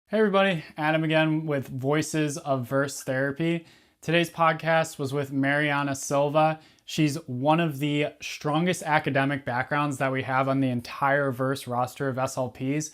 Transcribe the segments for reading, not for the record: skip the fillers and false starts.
Hey everybody, Adam again with Voices of Verse Therapy. Today's podcast was with Mariana Silva. She's one of the strongest academic backgrounds that we have on the entire Verse roster of SLPs.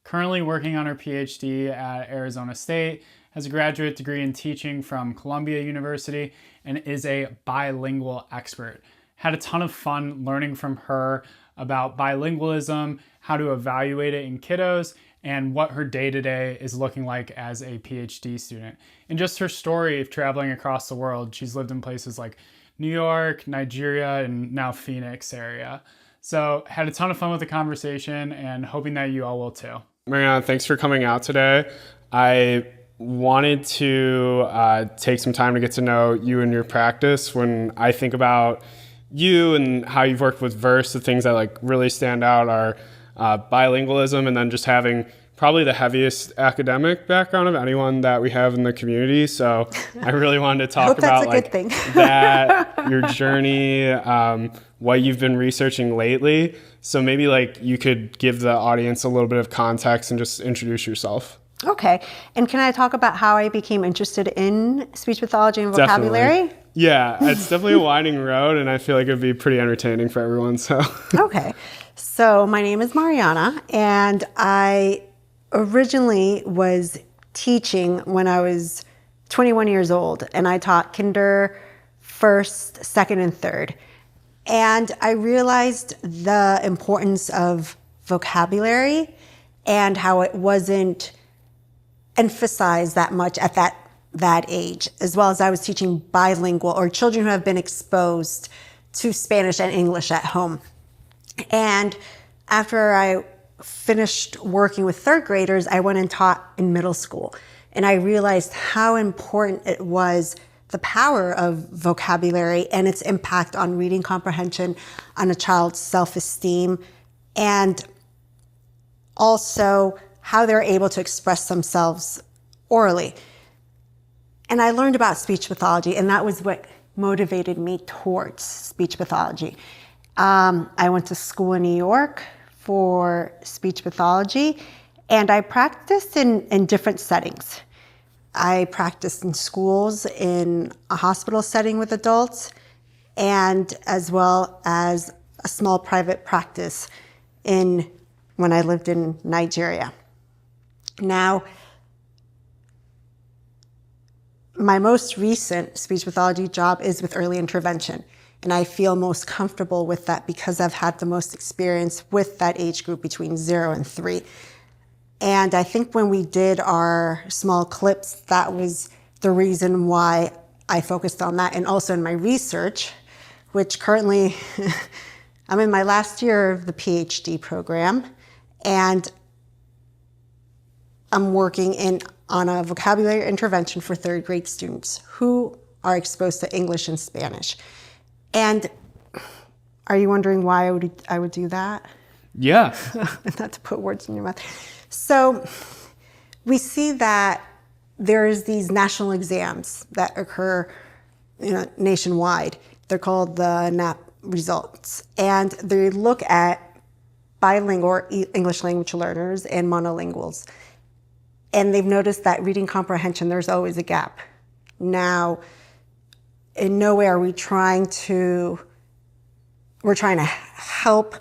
Currently working on her PhD at Arizona State, has a graduate degree in teaching from Columbia University, and is a bilingual expert. Had a ton of fun learning from her about bilingualism, how to evaluate it in kiddos, and what her day-to-day is looking like as a PhD student. And just her story of traveling across the world. She's lived in places like New York, Nigeria, and now Phoenix area. So had a ton of fun with the conversation and hoping that you all will too. Mariana, thanks for coming out today. I wanted to take some time to get to know you and your practice. When I think about you and how you've worked with Verse, the things that really stand out are bilingualism, and then just having probably the heaviest academic background of anyone that we have in the community. So I really wanted to talk about that, your journey, what you've been researching lately. So maybe you could give the audience a little bit of context and just introduce yourself. Okay. And can I talk about how I became interested in speech pathology and vocabulary? Definitely. Yeah, it's definitely a winding road, and I feel like it'd be pretty entertaining for everyone. So okay. So my name is Mariana, and I originally was teaching when I was 21 years old, and I taught kinder, first, second, and third. And I realized the importance of vocabulary and how it wasn't emphasized that much at that age, as well as I was teaching bilingual, or children who have been exposed to Spanish and English at home. And after I finished working with third graders, I went and taught in middle school. And I realized how important it was, the power of vocabulary and its impact on reading comprehension, on a child's self-esteem, and also how they're able to express themselves orally. And I learned about speech pathology, and that was what motivated me towards speech pathology. I went to school in New York for speech pathology, and I practiced in different settings. I practiced in schools, in a hospital setting with adults, and as well as a small private practice when I lived in Nigeria. Now, my most recent speech pathology job is with early intervention. And I feel most comfortable with that because I've had the most experience with that age group between 0 and 3. And I think when we did our small clips, that was the reason why I focused on that. And also in my research, which currently I'm in my last year of the PhD program, and I'm working on a vocabulary intervention for third grade students who are exposed to English and Spanish. And are you wondering why I would do that? Yeah. Not to put words in your mouth. So we see that there's these national exams that occur nationwide. They're called the NAP results. And they look at bilingual or English language learners and monolinguals. And they've noticed that reading comprehension, there's always a gap. Now, in no way are we're trying to help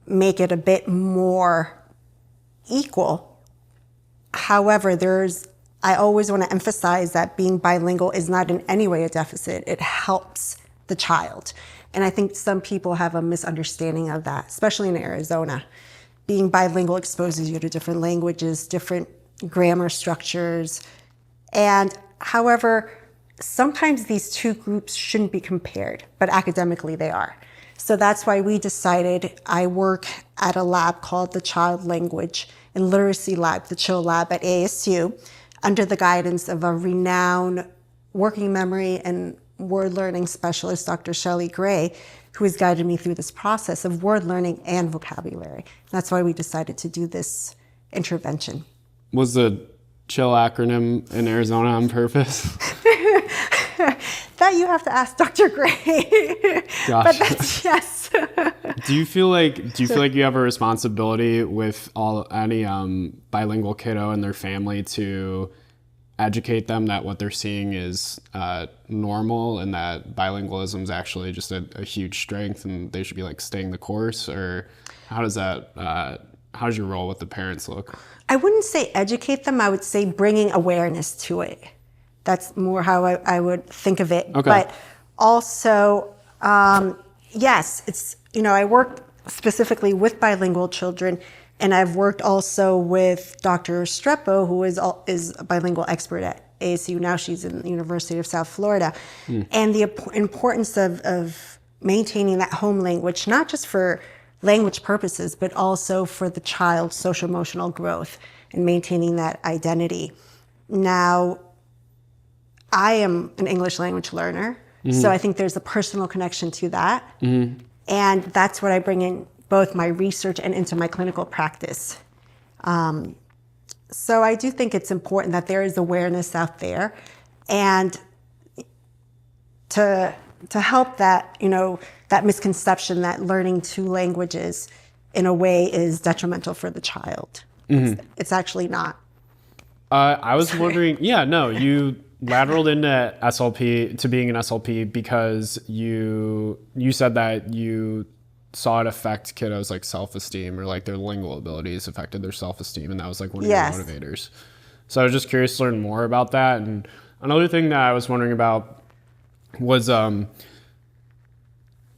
make it a bit more equal. However, I always want to emphasize that being bilingual is not in any way a deficit. It helps the child. And I think some people have a misunderstanding of that, especially in Arizona. Being bilingual exposes you to different languages, different grammar structures. And however, sometimes these two groups shouldn't be compared, but academically they are. So that's why we decided I work at a lab called the Child Language and Literacy Lab, the CHILL Lab at ASU, under the guidance of a renowned working memory and word learning specialist, Dr. Shelley Gray, who has guided me through this process of word learning and vocabulary. That's why we decided to do this intervention. Was the CHILL acronym in Arizona on purpose? That you have to ask Dr. Gray. Gosh. But that's, yes. Do you feel like you have a responsibility with any bilingual kiddo and their family to educate them that what they're seeing is normal and that bilingualism is actually just a huge strength and they should be like staying the course? Or how does your role with the parents look? I wouldn't say educate them. I would say bringing awareness to it. That's more how I would think of it. Okay. But also, yes, it's, I work specifically with bilingual children, and I've worked also with Dr. Strepo, who is a bilingual expert at ASU. Now she's in the University of South Florida. And the importance of maintaining that home language, not just for language purposes, but also for the child's social emotional growth and maintaining that identity. Now, I am an English language learner, so I think there's a personal connection to that. And that's what I bring in both my research and into my clinical practice. So I do think it's important that there is awareness out there, and to help that, that misconception that learning two languages in a way is detrimental for the child. It's actually not. I was wondering, you lateraled into SLP, to being an SLP, because you said that you saw it affect kiddos like self-esteem, or like their lingual abilities affected their self-esteem, and that was like one of your motivators. So I was just curious to learn more about that. And another thing that I was wondering about was,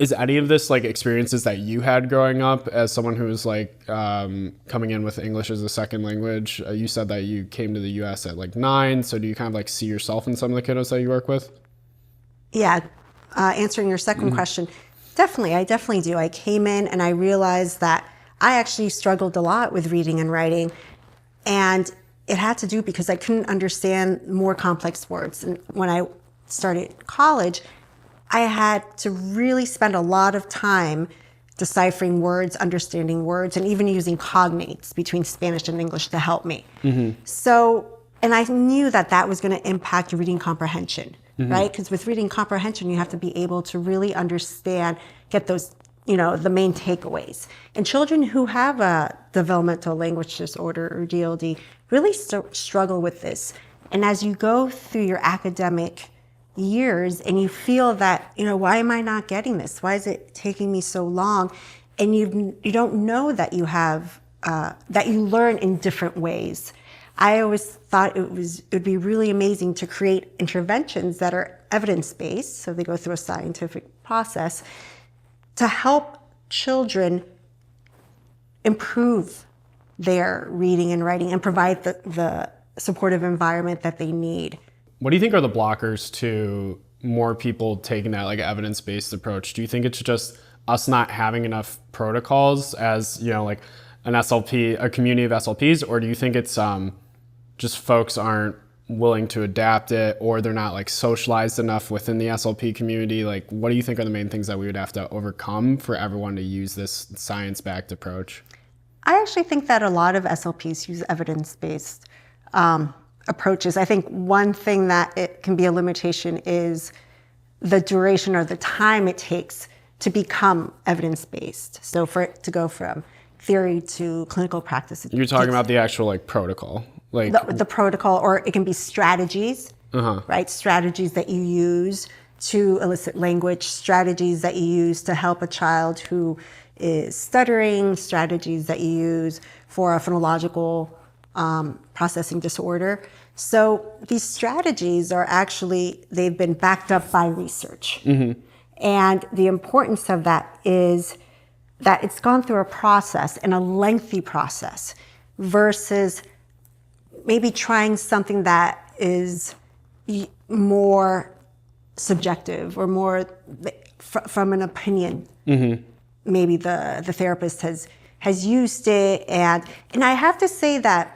is any of this like experiences that you had growing up as someone who was like coming in with English as a second language? You said that you came to the US at like 9, so do you kind of like see yourself in some of the kiddos that you work with? Yeah, answering your second question, I definitely do. I came in and I realized that I actually struggled a lot with reading and writing, and it had to do because I couldn't understand more complex words. And when I started college, I had to really spend a lot of time deciphering words, understanding words, and even using cognates between Spanish and English to help me. So, and I knew that was going to impact reading comprehension, right? Because with reading comprehension, you have to be able to really understand, get those, the main takeaways. And children who have a developmental language disorder or DLD really struggle with this. And as you go through your academic years and you feel that, why am I not getting this? Why is it taking me so long? And you don't know that you have, that you learn in different ways. I always thought it would be really amazing to create interventions that are evidence-based, so they go through a scientific process, to help children improve their reading and writing and provide the supportive environment that they need. What do you think are the blockers to more people taking that like evidence-based approach? Do you think it's just us not having enough protocols as, like an SLP, a community of SLPs, or do you think it's just folks aren't willing to adapt it, or they're not like socialized enough within the SLP community? Like, what do you think are the main things that we would have to overcome for everyone to use this science-backed approach? I actually think that a lot of SLPs use evidence-based approaches. I think one thing that it can be a limitation is the duration or the time it takes to become evidence-based. So for it to go from theory to clinical practice. You're talking about the actual like protocol, like the protocol, or it can be strategies, right? Strategies that you use to elicit language, strategies that you use to help a child who is stuttering, strategies that you use for a phonological processing disorder. So these strategies are actually, they've been backed up by research. And the importance of that is that it's gone through a process, and a lengthy process, versus maybe trying something that is more subjective or more from an opinion. Maybe the therapist has used it, and I have to say that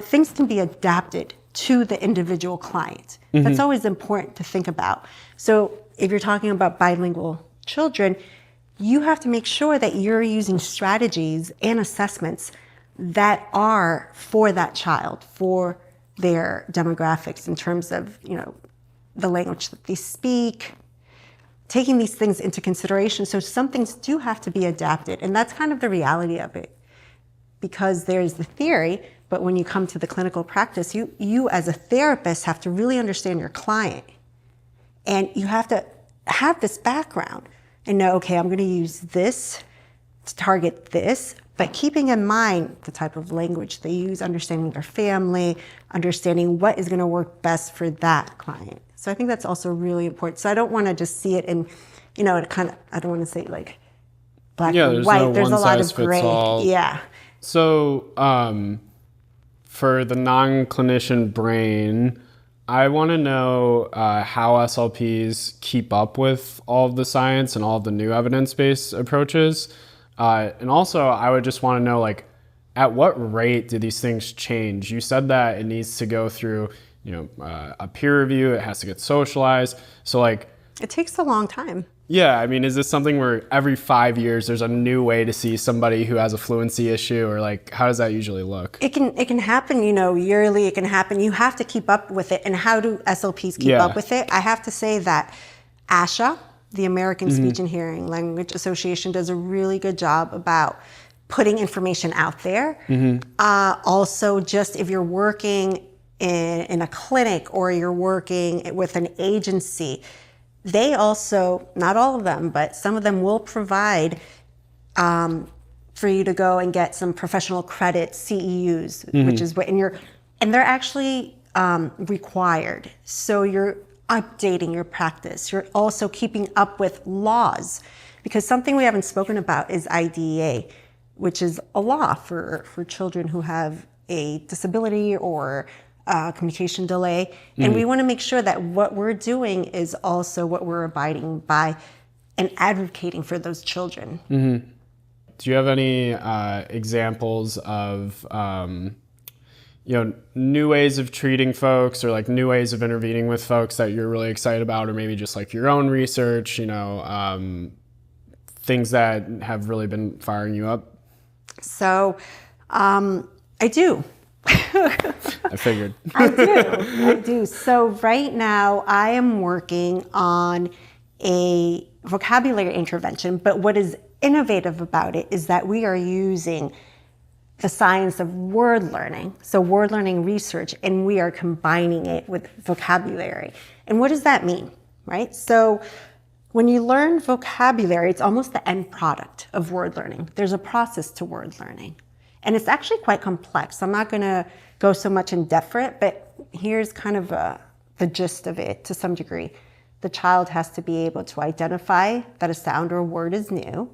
things can be adapted to the individual client. That's always important to think about. So if you're talking about bilingual children, you have to make sure that you're using strategies and assessments that are for that child, for their demographics in terms of, the language that they speak, taking these things into consideration. So some things do have to be adapted, and that's kind of the reality of it. Because there's the theory, but when you come to the clinical practice, you as a therapist have to really understand your client. And you have to have this background and know, okay, I'm gonna use this to target this, but keeping in mind the type of language they use, understanding their family, understanding what is gonna work best for that client. So I think that's also really important. So I don't wanna just see it in, it kind of, I don't wanna say like black and white. No there's a lot of gray. all. Yeah. So for the non-clinician brain, I want to know how SLPs keep up with all of the science and all of the new evidence-based approaches. And also, I would just want to know, like, at what rate do these things change? You said that it needs to go through, a peer review. It has to get socialized. So, like, it takes a long time. Yeah, I mean, is this something where every 5 years there's a new way to see somebody who has a fluency issue, or like, how does that usually look? It can happen, yearly. It can happen. You have to keep up with it. And how do SLPs keep up with it? I have to say that ASHA, the American Speech and Hearing Language Association, does a really good job about putting information out there. Also, just if you're working in a clinic or you're working with an agency, they also, not all of them, but some of them will provide for you to go and get some professional credit, CEUs, which is what, and they're actually required. So you're updating your practice. You're also keeping up with laws, because something we haven't spoken about is IDEA, which is a law for children who have a disability or communication delay. And we want to make sure that what we're doing is also what we're abiding by and advocating for those children. Do you have any examples of new ways of treating folks, or like new ways of intervening with folks that you're really excited about, or maybe just like your own research, things that have really been firing you up? So I do. I figured. I do. So right now I am working on a vocabulary intervention, but what is innovative about it is that we are using the science of word learning, so word learning research, and we are combining it with vocabulary. And what does that mean, right? So when you learn vocabulary, it's almost the end product of word learning. There's a process to word learning. And it's actually quite complex. I'm not going to go so much in depth for it, but here's kind of the gist of it to some degree. The child has to be able to identify that a sound or a word is new.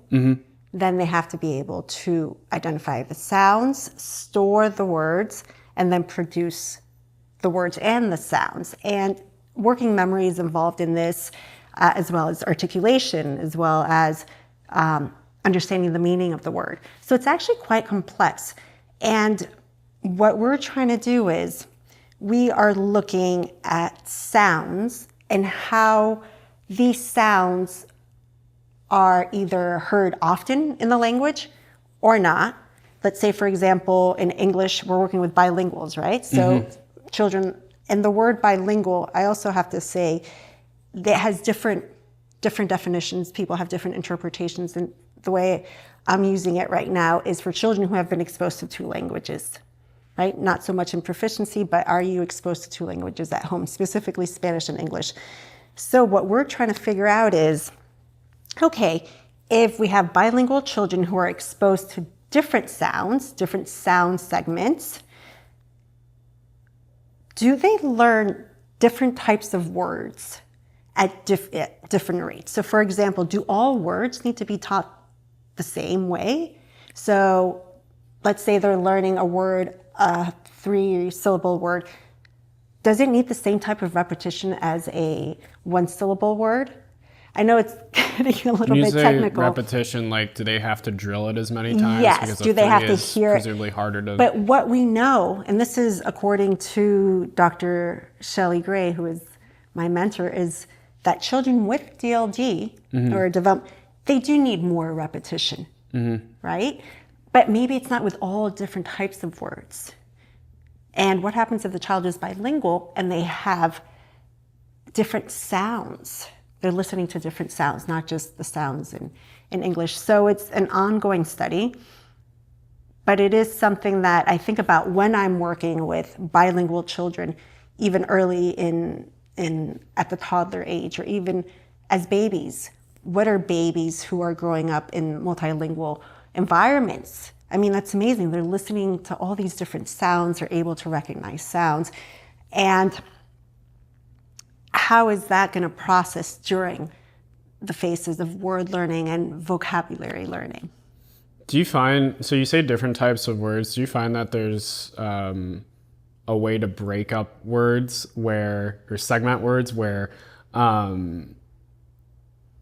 Then they have to be able to identify the sounds, store the words, and then produce the words and the sounds. And working memory is involved in this, as well as articulation, as well as understanding the meaning of the word. So it's actually quite complex. And what we're trying to do is we are looking at sounds and how these sounds are either heard often in the language or not. Let's say, for example, in English, we're working with bilinguals, right? So children, and the word bilingual, I also have to say, that has different definitions. People have different interpretations, and the way I'm using it right now is for children who have been exposed to 2 languages, right? Not so much in proficiency, but are you exposed to 2 languages at home, specifically Spanish and English? So what we're trying to figure out is, okay, if we have bilingual children who are exposed to different sound segments, do they learn different types of words at different rates? So for example, do all words need to be taught the same way? So let's say they're learning a word, a 3-syllable word. Does it need the same type of repetition as a 1-syllable word? I know it's getting a little bit technical. Repetition, like, do they have to drill it as many times? Yes, because do they have to hear it? Presumably harder to... But what we know, and this is according to Dr. Shelley Gray, who is my mentor, is that children with DLD or development, they do need more repetition, right? But maybe it's not with all different types of words. And what happens if the child is bilingual and they have different sounds They're listening to different sounds, not just the sounds in English. So it's an ongoing study, but it is something that I think about when I'm working with bilingual children, even early at the toddler age, or even as babies. What are babies who are growing up in multilingual environments? I mean, that's amazing. They're listening to all these different sounds, they're able to recognize sounds. And how is that going to process during the phases of word learning and vocabulary learning? Do you find, so you say different types of words, do you find that there's a way to break up words or segment words where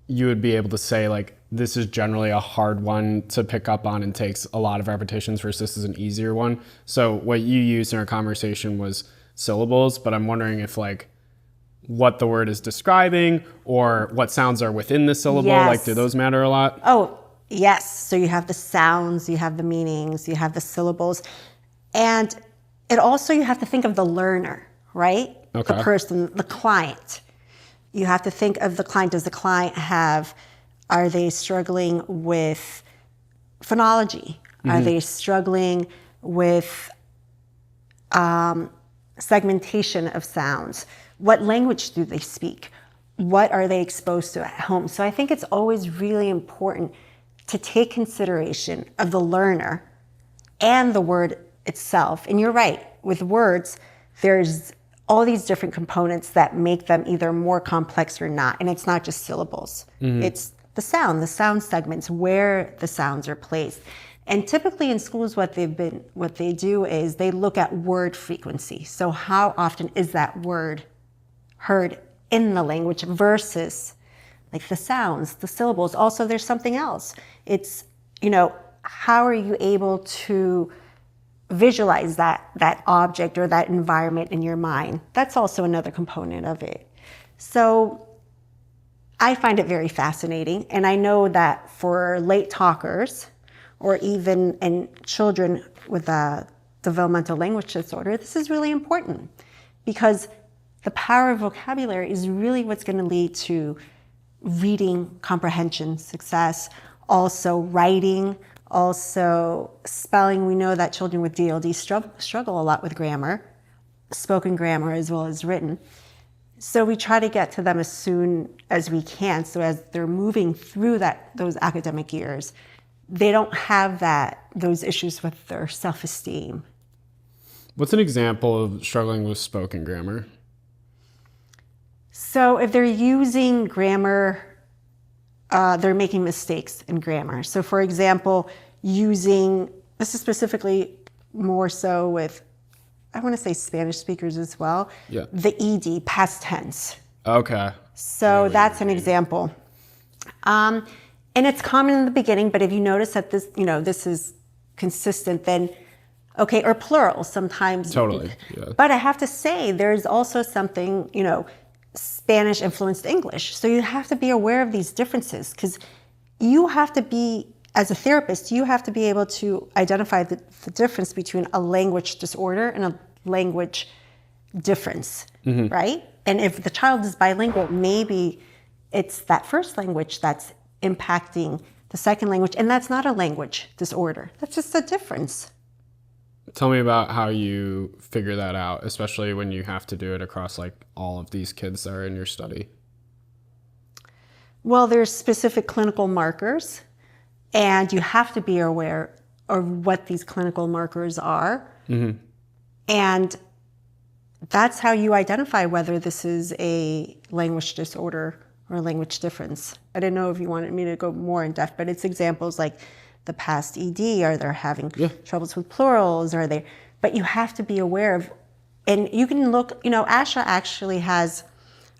you would be able to say, like, this is generally a hard one to pick up on and takes a lot of repetitions versus this is an easier one? So what you used in our conversation was syllables, but I'm wondering if, like, what the word is describing or what sounds are within the syllable, Yes. like, do those matter a lot? Oh, yes. So you have the sounds, you have the meanings, you have the syllables. And it also, you have to think of the learner, right? Okay. The person, the client. You have to think of the client. Does the client are they struggling with phonology? Are they struggling with segmentation of sounds? What language do they speak? What are they exposed to at home? So I think it's always really important to take consideration of the learner and the word itself. And you're right, with words, there's all these different components that make them either more complex or not. And it's not just syllables. It's the sound segments, where the sounds are placed. And typically in schools, what they do is they look at word frequency. So how often is that word heard in the language versus like the sounds, the syllables. Also, there's something else. It's, how are you able to visualize that object or that environment in your mind? That's also another component of it. So I find it very fascinating. And I know that for late talkers or even in children with a developmental language disorder, this is really important because the power of vocabulary is really what's going to lead to reading comprehension success, also writing, also spelling. We know that children with DLD struggle a lot with grammar, spoken grammar as well as written. So we try to get to them as soon as we can, so as they're moving through those academic years, they don't have those issues with their self-esteem. What's an example of struggling with spoken grammar? So if they're using grammar, they're making mistakes in grammar. So for example, this is specifically more so with, I want to say Spanish speakers as well, the ED, past tense. Okay. So that's an example. And it's common in the beginning, but if you notice that this is consistent, then okay, or plural sometimes. Totally. Yeah. But I have to say, there's also something, Spanish influenced English. So you have to be aware of these differences because you have to be, as a therapist, you have to be able to identify the difference between a language disorder and a language difference, right? And if the child is bilingual, maybe it's that first language that's impacting the second language, and that's not a language disorder. That's just a difference. Tell me about how you figure that out, especially when you have to do it across like all of these kids that are in your study. Well, there's specific clinical markers, and you have to be aware of what these clinical markers are. And that's how you identify whether this is a language disorder or a language difference. I didn't know if you wanted me to go more in depth, but it's examples like the past ED, are they having troubles with plurals, but you have to be aware of, and you can look, ASHA actually has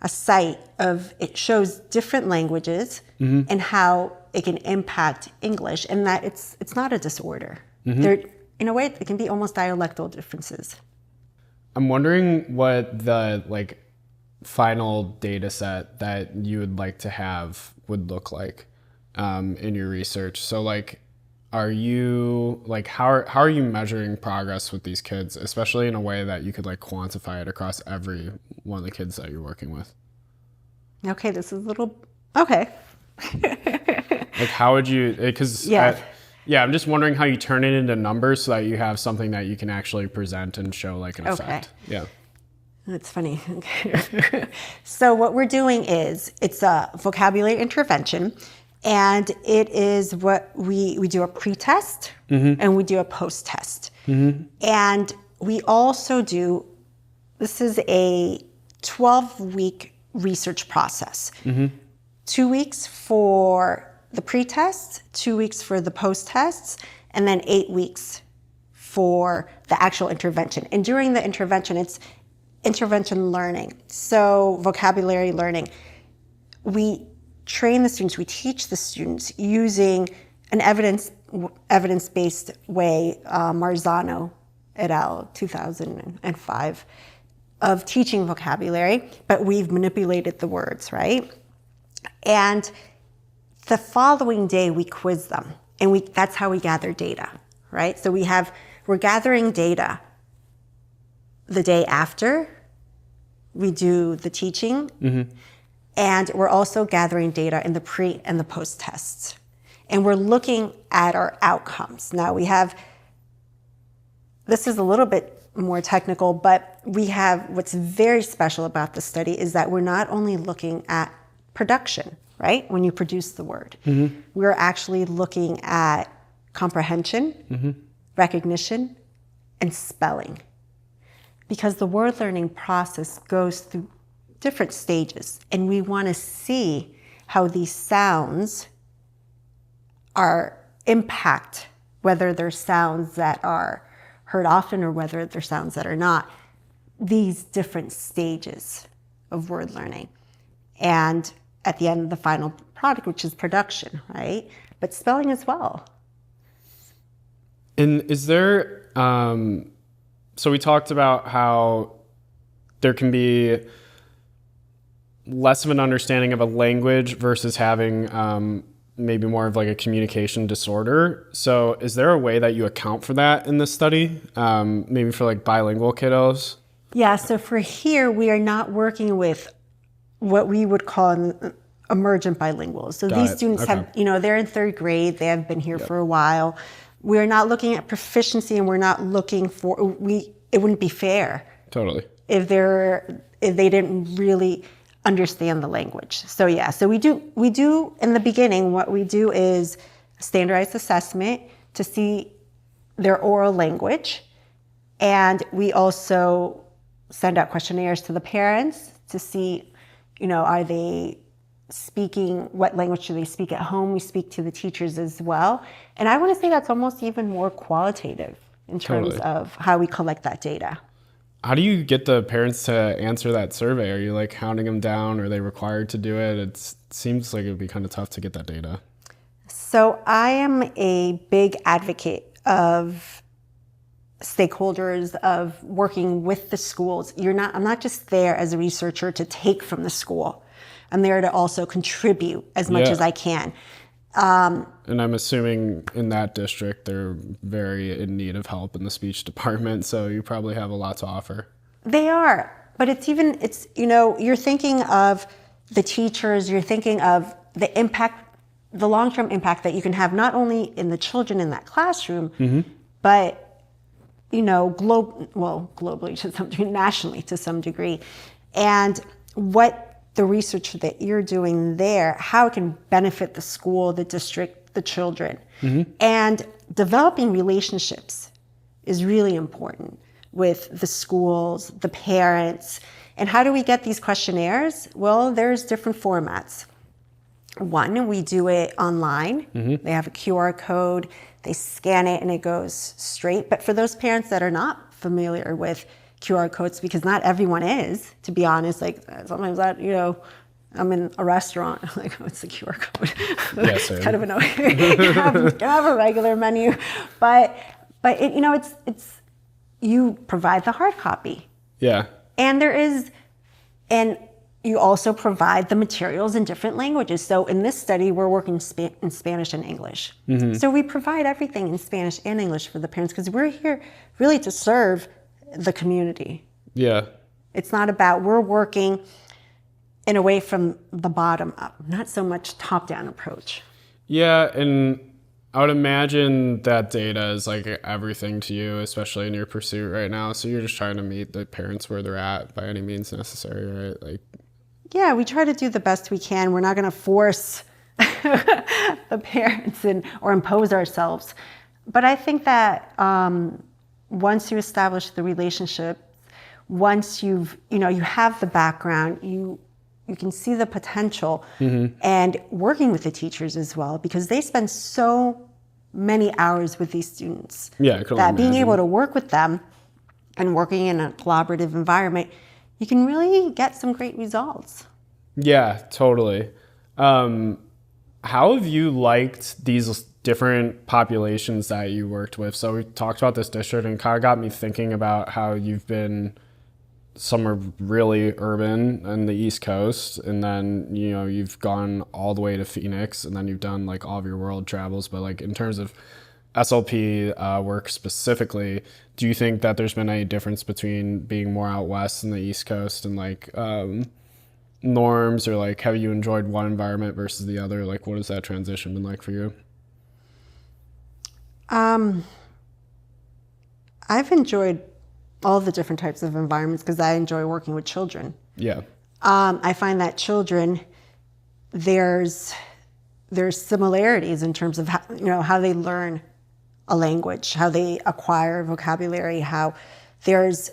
a site it shows different languages and how it can impact English, and that it's not a disorder. They're, in a way, it can be almost dialectal differences. I'm wondering what the final data set that you would like to have would look like in your research. So are you how are you measuring progress with these kids, especially in a way that you could quantify it across every one of the kids that you're working with? Okay, this is a little, okay. Like how would you, because I'm just wondering how you turn it into numbers so that you have something that you can actually present and show like an effect. Yeah. That's funny. So what we're doing is it's a vocabulary intervention, and it is what we do a pre-test and we do a post-test. And we also do, this is a 12-week research process. 2 weeks for the pre-test, 2 weeks for the post-tests, and then 8 weeks for the actual intervention. And during the intervention, it's intervention learning, so vocabulary learning. We train the students, we teach the students using an evidence-based way, Marzano et al., 2005, of teaching vocabulary, but we've manipulated the words, right? And the following day we quiz them, and that's how we gather data, right? So we're gathering data the day after we do the teaching, and we're also gathering data in the pre and the post tests. And we're looking at our outcomes. Now this is a little bit more technical, but what's very special about this study is that we're not only looking at production, right? When you produce the word, we're actually looking at comprehension, recognition, and spelling. Because the word learning process goes through different stages, and we want to see how these sounds impact, whether they're sounds that are heard often or whether they're sounds that are not, these different stages of word learning. And at the end of the final product, which is production, right? But spelling as well. And is there, so we talked about how there can be less of an understanding of a language versus having maybe more of like a communication disorder. So is there a way that you account for that in this study? Maybe for like bilingual kiddos? Yeah, so for here, we are not working with what we would call emergent bilinguals. So these students have, they're in third grade, they have been here for a while. We're not looking at proficiency, and we're not looking for, it wouldn't be fair. Totally. If they didn't really understand the language. So yeah, so we do in the beginning, what we do is standardized assessment to see their oral language. And we also send out questionnaires to the parents to see, are they speaking, what language do they speak at home? We speak to the teachers as well. And I want to say that's almost even more qualitative in terms of how we collect that data. How do you get the parents to answer that survey? Are you like hounding them down? Are they required to do it? It seems like it would be kind of tough to get that data. So I am a big advocate of stakeholders, of working with the schools. I'm not just there as a researcher to take from the school. I'm there to also contribute as much as I can. And I'm assuming in that district, they're very in need of help in the speech department. So you probably have a lot to offer. They are, but you're thinking of the teachers, you're thinking of the impact, the long-term impact that you can have not only in the children in that classroom, but globally to some degree, nationally to some degree. And what the research that you're doing there, how it can benefit the school, the district, the children. And developing relationships is really important with the schools, the parents. And how do we get these questionnaires? Well, there's different formats. One, we do it online. They have a QR code, they scan it, and it goes straight. But for those parents that are not familiar with QR codes, because not everyone is, to be honest, like sometimes I'm in a restaurant, I'm like, what's the QR code? Yes, it's kind of annoying. You have a regular menu, but it's you provide the hard copy. Yeah. And you also provide the materials in different languages. So in this study, we're working in Spanish and English. So we provide everything in Spanish and English for the parents because we're here really to serve the community. Yeah. It's not about, we're working in a way from the bottom up, not so much top-down approach. Yeah, and I would imagine that data is like everything to you, especially in your pursuit right now. So you're just trying to meet the parents where they're at by any means necessary, right? Like, yeah, we try to do the best we can. We're not going to force the parents or impose ourselves. But I think that once you establish the relationship, once you have the background, you can see the potential, and working with the teachers as well, because they spend so many hours with these students. Yeah, I can that being imagine. able to work with them and working in a collaborative environment, you can really get some great results. Yeah, totally. How have you liked these different populations that you worked with? So we talked about this district, and kind of got me thinking about how you've been somewhere really urban on the East Coast, and then you've gone all the way to Phoenix, and then you've done like all of your world travels. But like in terms of SLP work specifically, do you think that there's been any difference between being more out west and the East Coast and like norms, or like have you enjoyed one environment versus the other? Like what has that transition been like for you? I've enjoyed all the different types of environments because I enjoy working with children. Yeah. I find that children, there's similarities in terms of how they learn a language, how they acquire vocabulary, how there's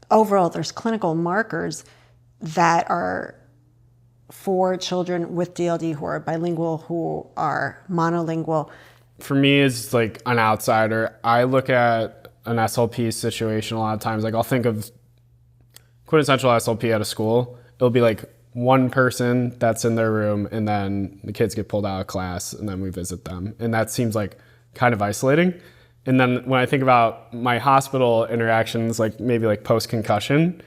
clinical markers that are for children with DLD who are bilingual, who are monolingual. For me, as like an outsider, I look at an SLP situation a lot of times. Like I'll think of quintessential SLP at a school. It'll be like one person that's in their room, and then the kids get pulled out of class, and then we visit them. And that seems like kind of isolating. And then when I think about my hospital interactions, like maybe like post-concussion,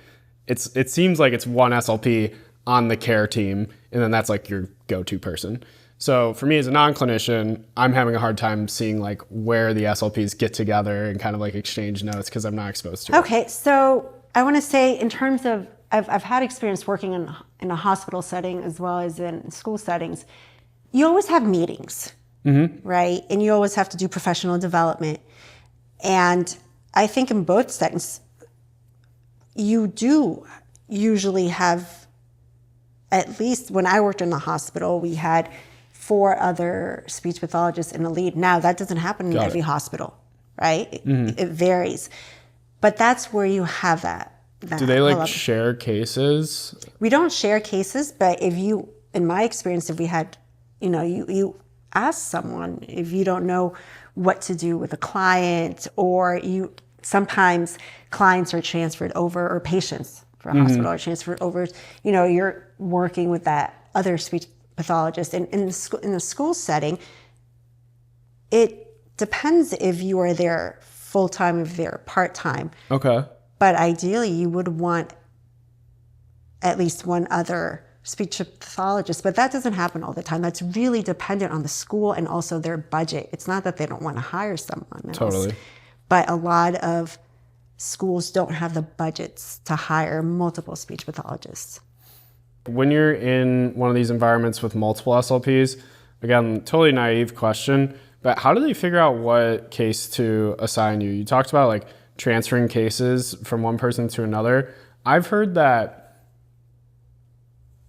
it seems like it's one SLP on the care team, and then that's like your go-to person. So for me as a non-clinician, I'm having a hard time seeing like where the SLPs get together and kind of like exchange notes because I'm not exposed to it. Okay, so I want to say in terms of, I've had experience working in a hospital setting as well as in school settings. You always have meetings, right? And you always have to do professional development. And I think in both settings, you do usually have, at least when I worked in the hospital, we had 4 other speech pathologists in the lead. Now, that doesn't happen in every hospital, right? It varies. But that's where you have that. Do they like share cases? We don't share cases, but in my experience, if we had, you ask someone if you don't know what to do with a client, or sometimes clients are transferred over, or patients for a hospital are transferred over, you're working with that other speech pathologist. And in the school setting, it depends if you are there full-time, if they're part-time. Okay. But ideally, you would want at least one other speech pathologist, but that doesn't happen all the time. That's really dependent on the school and also their budget. It's not that they don't want to hire someone else. Totally. But a lot of schools don't have the budgets to hire multiple speech pathologists. When you're in one of these environments with multiple SLPs, again, totally naive question, but how do they figure out what case to assign you? You talked about like transferring cases from one person to another. I've heard that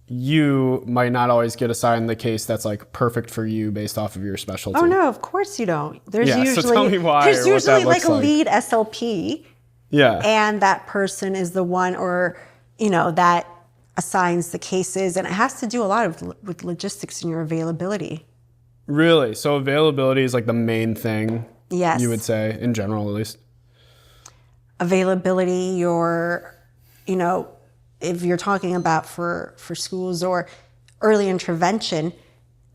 you might not always get assigned the case that's like perfect for you based off of your specialty. Oh no, of course you don't. There's so tell me why. There's usually like a lead SLP. Yeah. And that person is the one, or that assigns the cases, and it has to do a lot with logistics and your availability. Really? So availability is like the main thing. Yes. You would say, in general at least. Availability, if you're talking about for schools or early intervention,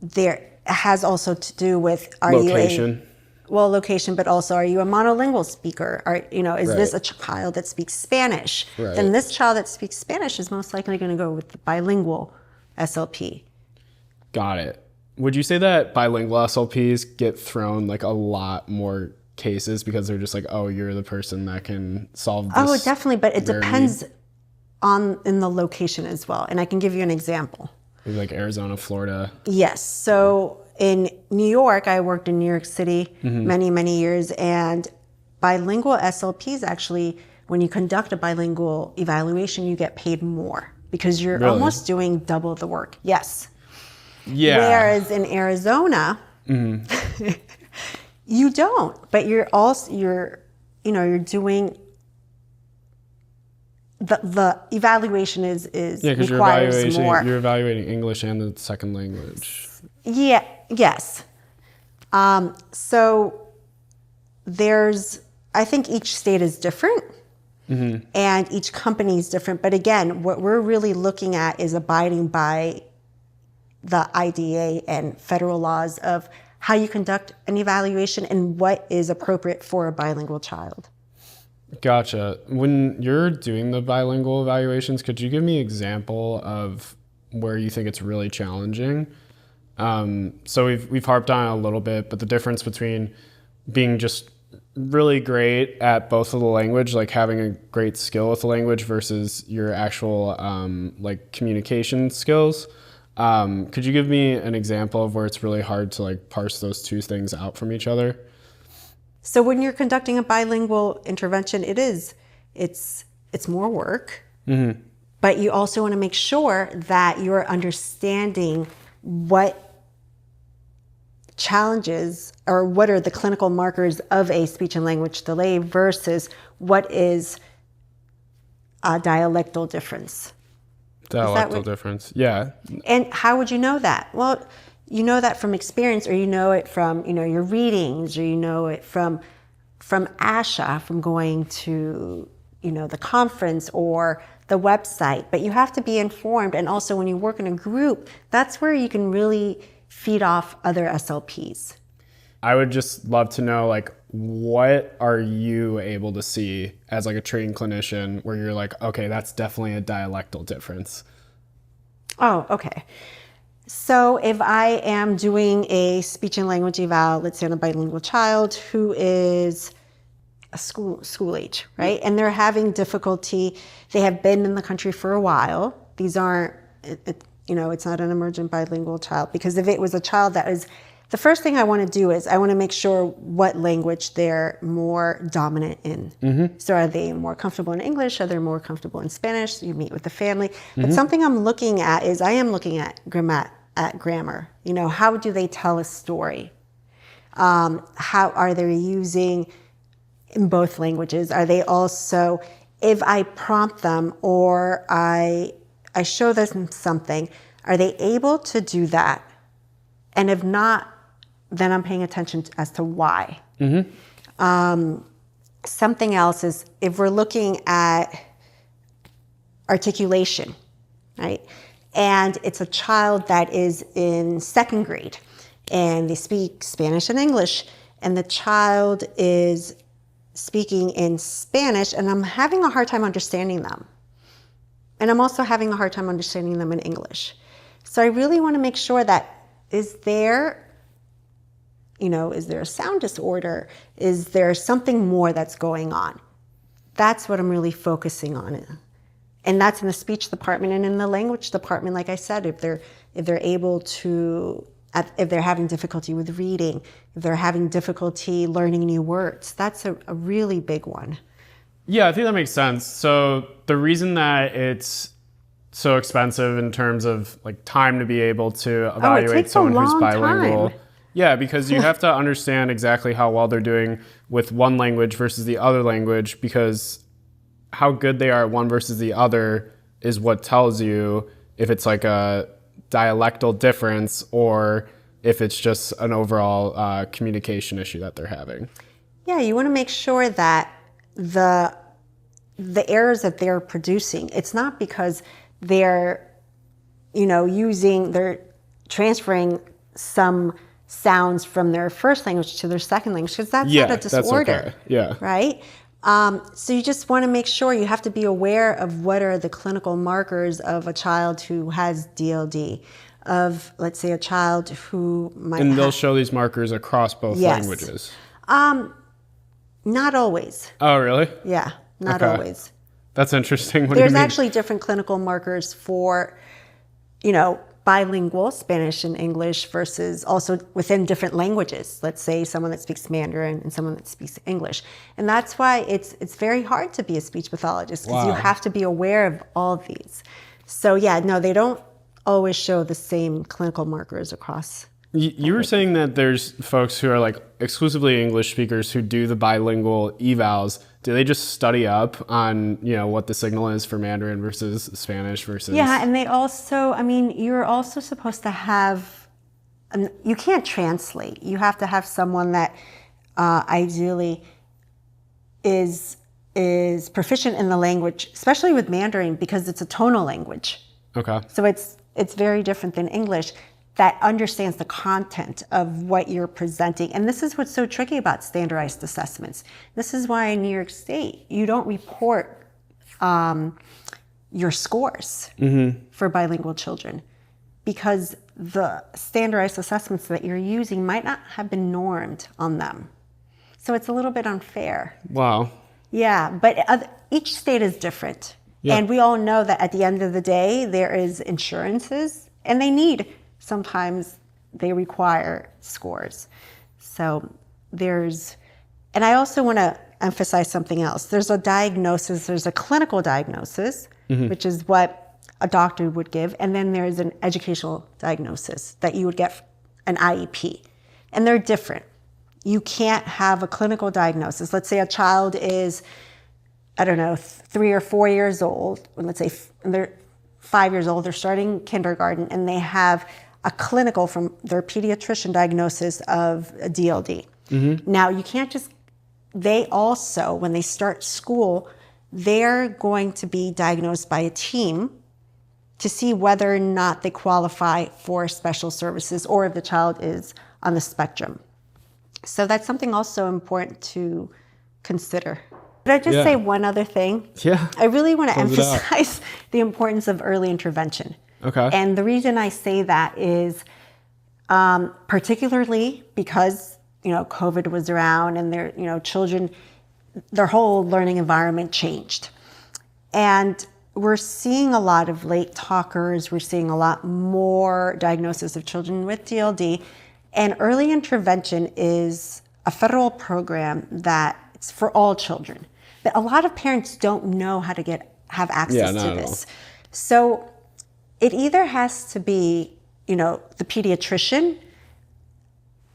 there has also to do with location. Location, but also are you a monolingual speaker? Is Right. this a child that speaks Spanish? Right. Then this child that speaks Spanish is most likely going to go with the bilingual SLP. Got it. Would you say that bilingual SLPs get thrown like a lot more cases because they're just like, oh, you're the person that can solve this? Oh, definitely, but it depends in the location as well. And I can give you an example. Maybe like Arizona, Florida. Yes. So in New York, I worked in New York City many, many years, and bilingual SLPs actually, when you conduct a bilingual evaluation, you get paid more because you're almost doing double the work. Yes. Yeah. Whereas in Arizona, you don't, but you're doing the evaluation is requires more. You're evaluating English and the second language. Yeah. Yes. So I think each state is different, and each company is different. But again, what we're really looking at is abiding by the IDEA and federal laws of how you conduct an evaluation and what is appropriate for a bilingual child. Gotcha. When you're doing the bilingual evaluations, could you give me an example of where you think it's really challenging? So we've harped on it a little bit, but the difference between being just really great at both of the language, like having a great skill with the language versus your actual like communication skills. Could you give me an example of where it's really hard to like parse those two things out from each other? So when you're conducting a bilingual intervention, it's more work, but you also want to make sure that you're understanding what challenges or what are the clinical markers of a speech and language delay versus what is a dialectal difference. Dialectal difference, yeah. And how would you know that? Well, you know that from experience, or you know it from your readings, or you know it from ASHA, from going to the conference or the website. But you have to be informed, and also when you work in a group, that's where you can really feed off other SLPs. I would just love to know, like, what are you able to see as like a trained clinician where you're like, okay, that's definitely a dialectal difference? Oh, okay. So if I am doing a speech and language eval, let's say on a bilingual child who is a school age, right? And they're having difficulty, they have been in the country for a while. These aren't, it's not an emergent bilingual child, because if it was a child that is, the first thing I want to do is I want to make sure what language they're more dominant in. So are they more comfortable in English? Are they more comfortable in Spanish? You meet with the family. But something I'm looking at is I am looking at grammar. How do they tell a story? How are they using in both languages? Are they also, if I prompt them or I show them something, are they able to do that? And if not, then I'm paying attention as to why. Something else is if we're looking at articulation, right? And it's a child that is in second grade and they speak Spanish and English, and the child is speaking in Spanish, and I'm having a hard time understanding them. And I'm also having a hard time understanding them in English. So I really want to make sure that is there a sound disorder? Is there something more that's going on? That's what I'm really focusing on. And that's in the speech department, and in the language department, like I said, if they're able to, if they're having difficulty with reading, if they're having difficulty learning new words, that's a really big one. Yeah, I think that makes sense. So the reason that it's so expensive in terms of like time to be able to evaluate someone who's bilingual. Time. Yeah, because you have to understand exactly how well they're doing with one language versus the other language, because how good they are at one versus the other is what tells you if it's like a dialectal difference or if it's just an overall communication issue that they're having. Yeah, you want to make sure that the errors that they're producing, it's not because they're, they're transferring some sounds from their first language to their second language, because that's not a disorder. That's okay. Yeah. Right? So you just want to make sure you have to be aware of what are the clinical markers of a child who has DLD, of, let's say, a child who might And they'll show these markers across both languages. Not always. Oh, really? Yeah, not Okay. always. That's interesting. What do There's you mean? actually different clinical markers for, bilingual, Spanish and English, versus also within different languages. Let's say someone that speaks Mandarin and someone that speaks English. And that's why it's very hard to be a speech pathologist, because you Wow. have to be aware of all of these. So yeah, no, they don't always show the same clinical markers across. You were saying that there's folks who are like exclusively English speakers who do the bilingual evals. Do they just study up on, what the signal is for Mandarin versus Spanish versus? Yeah, and they also, you're also supposed to have, you can't translate. You have to have someone that ideally is proficient in the language, especially with Mandarin, because it's a tonal language. Okay. So it's very different than English, that understands the content of what you're presenting. And this is what's so tricky about standardized assessments. This is why in New York State, you don't report your scores for bilingual children, because the standardized assessments that you're using might not have been normed on them. So it's a little bit unfair. Wow. Yeah, but each state is different. Yeah. And we all know that at the end of the day, there is insurances, and sometimes they require scores. So and I also want to emphasize something else. There's a diagnosis, there's a clinical diagnosis, which is what a doctor would give, and then there's an educational diagnosis that you would get an IEP. And they're different. You can't have a clinical diagnosis. Let's say a child is, 3 or 4 years old, let's say they're 5 years old, they're starting kindergarten, and they have a clinical from their pediatrician diagnosis of a DLD. Now, you can't they also, when they start school, they're going to be diagnosed by a team to see whether or not they qualify for special services or if the child is on the spectrum. So that's something also important to consider. Could I just say one other thing? Yeah. I really want to Close it out. emphasize the importance of early intervention. Okay. And the reason I say that is particularly because, COVID was around, and children, their whole learning environment changed. And we're seeing a lot of late talkers. We're seeing a lot more diagnosis of children with DLD. And early intervention is a federal program that it's for all children. But a lot of parents don't know how to have access to this. So it either has to be, the pediatrician,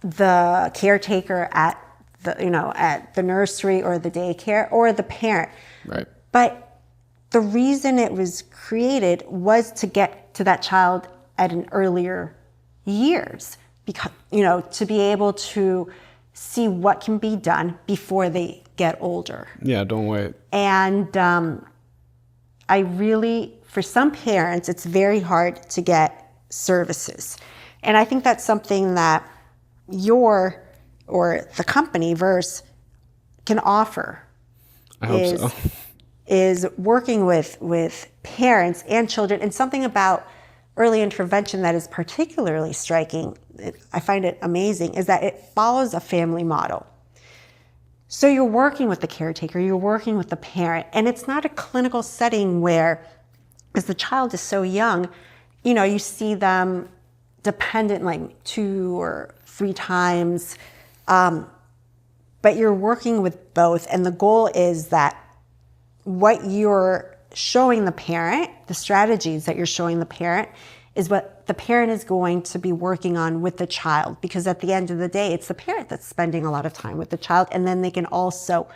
the caretaker at the nursery or the daycare, or the parent. Right. But the reason it was created was to get to that child at an earlier years, because, to be able to see what can be done before they get older. Yeah, don't wait. And for some parents, it's very hard to get services. And I think that's something that the company, Verse, can offer. I hope so. Is working with parents and children. And something about early intervention that is particularly striking, I find it amazing, is that it follows a family model. So you're working with the caretaker, you're working with the parent, and it's not a clinical setting where, as the child is so young, you see them dependent like 2 or 3 times, but you're working with both, and the goal is that what you're showing the parent, the strategies that you're showing the parent, is what the parent is going to be working on with the child, because at the end of the day, it's the parent that's spending a lot of time with the child, and then they can also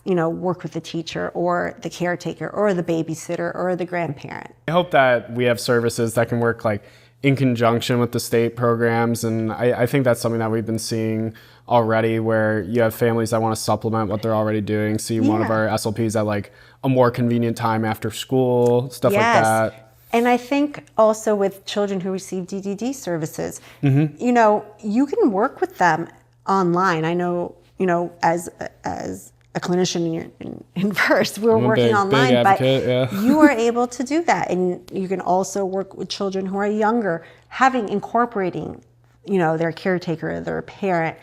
work with the teacher or the caretaker or the babysitter or the grandparent. I hope that we have services that can work like in conjunction with the state programs, and I think that's something that we've been seeing already, where you have families that want to supplement what they're already doing. See one of our SLPs at like a more convenient time after school, stuff like that. And I think also with children who receive DDD services, you can work with them online. I know, as a clinician in Verse, we're working online, but you are able to do that. And you can also work with children who are younger, incorporating, their caretaker, their parent.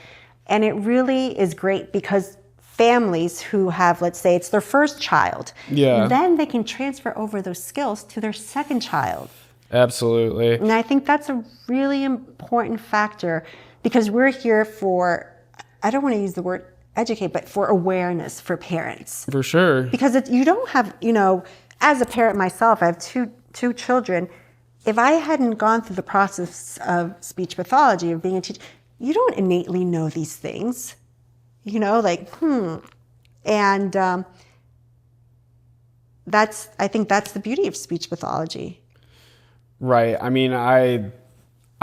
And it really is great, because families who have, let's say it's their first child. Yeah. Then they can transfer over those skills to their second child. Absolutely. And I think that's a really important factor because we're here for, I don't want to use the word educate, but for awareness for parents. For sure. Because you don't have, as a parent myself, I have two children. If I hadn't gone through the process of speech pathology, of being a teacher, you don't innately know these things. And I think that's the beauty of speech pathology. Right. I mean, I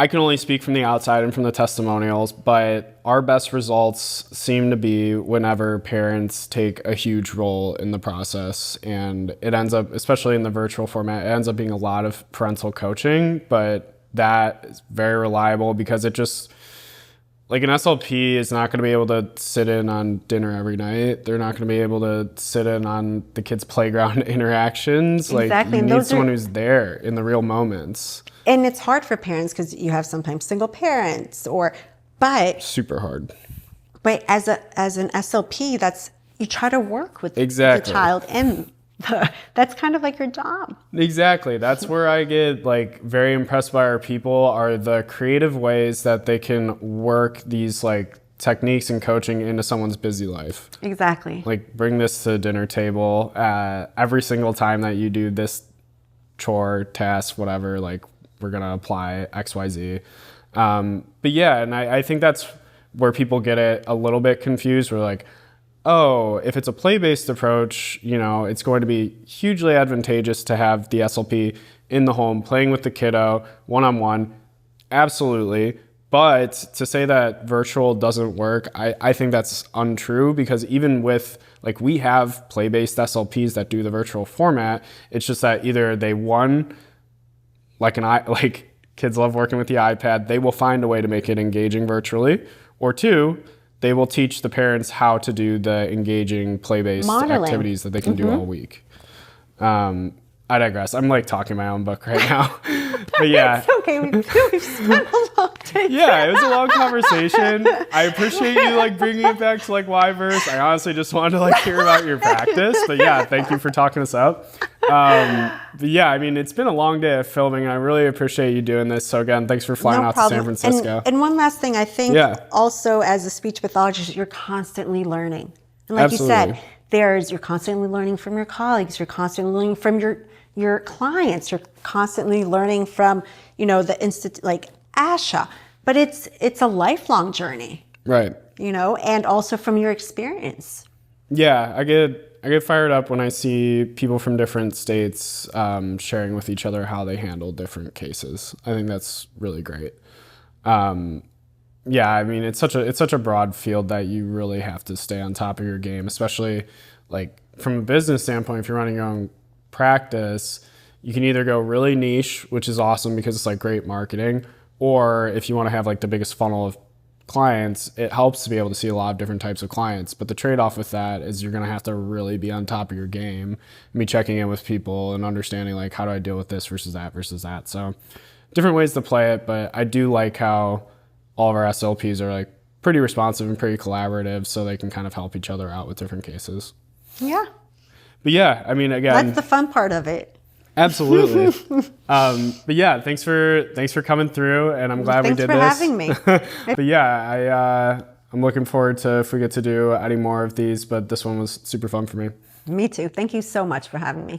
can only speak from the outside and from the testimonials, but our best results seem to be whenever parents take a huge role in the process. And it ends up, especially in the virtual format, it ends up being a lot of parental coaching, but that is very reliable because it just, like an SLP is not going to be able to sit in on dinner every night. They're not going to be able to sit in on the kids' playground interactions. Exactly. Like you need someone who's there in the real moments. And it's hard for parents because you have sometimes single parents but super hard. But as an SLP, you try to work with exactly. the child and that's kind of like your job. Exactly. That's where I get like very impressed by our people are the creative ways that they can work these like techniques and coaching into someone's busy life. Exactly. Like bring this to the dinner table every single time that you do this chore, task, whatever, like we're going to apply XYZ. But yeah, and I think that's where people get it a little bit confused. We're like, oh, if it's a play-based approach, it's going to be hugely advantageous to have the SLP in the home, playing with the kiddo, one-on-one. Absolutely. But to say that virtual doesn't work, I think that's untrue because even with, like, we have play-based SLPs that do the virtual format, it's just that either they, kids love working with the iPad, they will find a way to make it engaging virtually, or two, they will teach the parents how to do the engaging play-based activities that they can do all week. I digress. I'm like talking my own book right now. But yeah. It's okay. We've spent a long time. Yeah, it was a long conversation. I appreciate you like bringing it back to like why verse. I honestly just wanted to like hear about your practice. But yeah, thank you for talking us up. But yeah, I mean, it's been a long day of filming. And I really appreciate you doing this. So again, thanks for flying out to San Francisco. And one last thing, I think also as a speech pathologist, you're constantly learning. And like you said, you're constantly learning from your colleagues. You're constantly learning from your clients. You're constantly learning from, the institute like ASHA. But it's a lifelong journey. Right. And also from your experience. Yeah, I get fired up when I see people from different states sharing with each other how they handle different cases. I think that's really great. Yeah, I mean, it's such a broad field that you really have to stay on top of your game, especially like from a business standpoint. If you're running your own practice, you can either go really niche, which is awesome because it's like great marketing, or if you want to have like the biggest funnel of clients, it helps to be able to see a lot of different types of clients. But the trade-off with that is you're going to have to really be on top of your game and be checking in with people and understanding like, how do I deal with this versus that. So different ways to play it, but I do like how all of our SLPs are like pretty responsive and pretty collaborative, so they can kind of help each other out with different cases. Yeah. But yeah, I mean, again, that's the fun part of it. Absolutely. But yeah, thanks for coming through, and I'm glad we did this. Thanks for having me. But yeah, I'm looking forward to if we get to do any more of these, but this one was super fun for me. Me too. Thank you so much for having me.